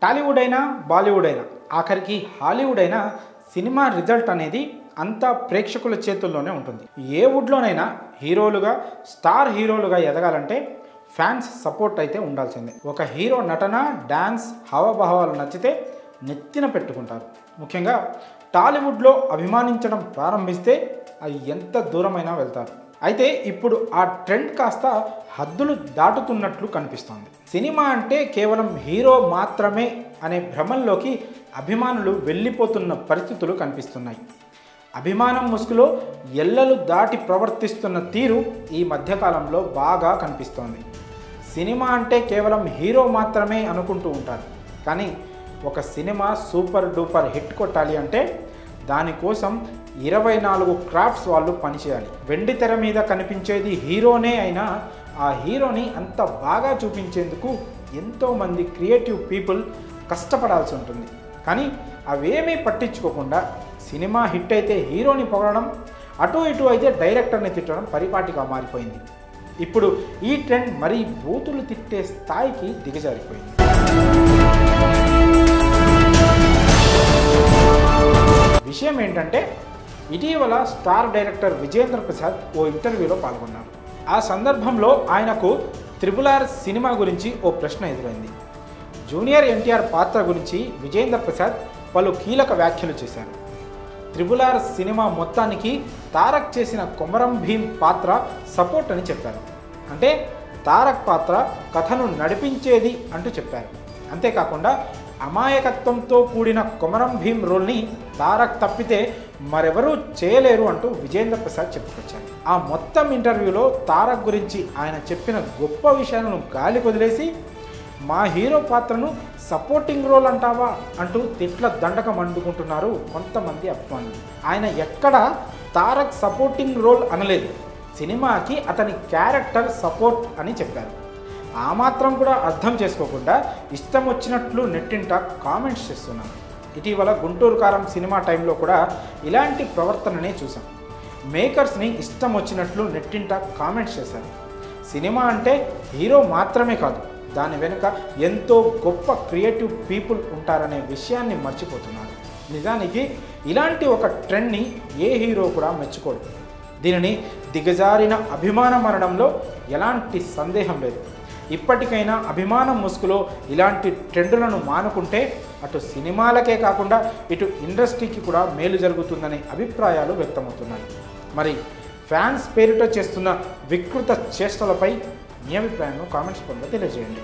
టాలీవుడ్ అయినా బాలీవుడ్ అయినా ఆఖరికి హాలీవుడ్ అయినా సినిమా రిజల్ట్ అనేది అంతా ప్రేక్షకుల చేతుల్లోనే ఉంటుంది. ఏ వుడ్లోనైనా హీరోలుగా స్టార్ హీరోలుగా ఎదగాలంటే ఫ్యాన్స్ సపోర్ట్ అయితే ఉండాల్సిందే. ఒక హీరో నటన డాన్స్ హావభావాలు నచ్చితే నెత్తిన పెట్టుకుంటారు. ముఖ్యంగా టాలీవుడ్లో అభిమానించడం ప్రారంభిస్తే అది ఎంత దూరమైనా వెళ్తారు. అయితే ఇప్పుడు ఆ ట్రెండ్ కాస్త హద్దులు దాటుతున్నట్లు కనిపిస్తోంది. సినిమా అంటే కేవలం హీరో మాత్రమే అనే భ్రమంలోకి అభిమానులు వెళ్ళిపోతున్న పరిస్థితులు కనిపిస్తున్నాయి. అభిమానం ముసుగులో ఎల్లలు దాటి ప్రవర్తిస్తున్న తీరు ఈ మధ్యకాలంలో బాగా కనిపిస్తోంది. సినిమా అంటే కేవలం హీరో మాత్రమే అనుకుంటూ ఉంటారు. కానీ ఒక సినిమా సూపర్ డూపర్ హిట్ కొట్టాలి అంటే దానికోసం 24 క్రాఫ్ట్స్ వాళ్ళు పనిచేయాలి. వెండి తెర మీద కనిపించేది హీరోనే అయినా ఆ హీరోని అంత బాగా చూపించేందుకు ఎంతోమంది క్రియేటివ్ పీపుల్ కష్టపడాల్సి ఉంటుంది. కానీ అవేమీ పట్టించుకోకుండా సినిమా హిట్ అయితే హీరోని పొగడడం, అటు ఇటు అయితే డైరెక్టర్ని తిట్టడం పరిపాటిగా మారిపోయింది. ఇప్పుడు ఈ ట్రెండ్ మరీ బూతులు తిట్టే స్థాయికి దిగజారిపోయింది. విషయం ఏంటంటే ఇటీవల స్టార్ డైరెక్టర్ విజేంద్ర ప్రసాద్ ఓ ఇంటర్వ్యూలో పాల్గొన్నారు. ఆ సందర్భంలో ఆయనకు RRR సినిమా గురించి ఓ ప్రశ్న ఎదురైంది. జూనియర్ ఎన్టీఆర్ పాత్ర గురించి విజేంద్ర ప్రసాద్ పలు కీలక వ్యాఖ్యలు చేశారు. RRR సినిమా మొత్తానికి తారక్ చేసిన కొమరం భీమ్ పాత్ర సపోర్ట్ అని చెప్పారు. అంటే తారక్ పాత్ర కథను నడిపించేది అంటూ చెప్పారు. అంతేకాకుండా అమాయకత్వంతో కూడిన కొమరం భీమ్ రోల్ని తారక్ తప్పితే మరెవరూ చేయలేరు అంటూ విజేంద్ర ప్రసాద్ చెప్పుకొచ్చారు. ఆ మొత్తం ఇంటర్వ్యూలో తారక్ గురించి ఆయన చెప్పిన గొప్ప విషయాలను గాలి కొదిలేసి మా హీరో పాత్రను సపోర్టింగ్ రోల్ అంటావా అంటూ తిట్ల దండకం అందుకుంటున్నారు కొంతమంది అభిమానులు. ఆయన ఎక్కడ తారక్ సపోర్టింగ్ రోల్ అనలేదు, సినిమాకి అతని క్యారెక్టర్ సపోర్ట్ అని చెప్పారు. ఆ మాత్రం కూడా అర్థం చేసుకోకుండా ఇష్టం వచ్చినట్లు నెట్టింట కామెంట్స్ చేస్తున్నారు. ఇటీవల గుంటూరు కారం సినిమా టైంలో కూడా ఇలాంటి ప్రవర్తననే చూసాం. మేకర్స్ని ఇష్టం వచ్చినట్లు నెట్టింట కామెంట్స్ చేశారు. సినిమా అంటే హీరో మాత్రమే కాదు, దాని వెనుక ఎంతో గొప్ప క్రియేటివ్ పీపుల్ ఉంటారనే విషయాన్ని మర్చిపోతున్నారు. నిజానికి ఇలాంటి ఒక ట్రెండ్ని ఏ హీరో కూడా మెచ్చుకోడు. దీనిని దిగజారిన అభిమానం అనడంలో ఎలాంటి సందేహం లేదు. ఇప్పటికైనా అభిమానం ముసుగులో ఇలాంటి ట్రెండులను మానుకుంటే అటు సినిమాలకే కాకుండా ఇటు ఇండస్ట్రీకి కూడా మేలు జరుగుతుందనే అభిప్రాయాలు వ్యక్తమవుతున్నాయి. మరి ఫ్యాన్స్ పేరిట చేస్తున్న వికృత చేష్టలపై మీ అభిప్రాయాన్ని కామెంట్స్ రూపంలో తెలియజేయండి.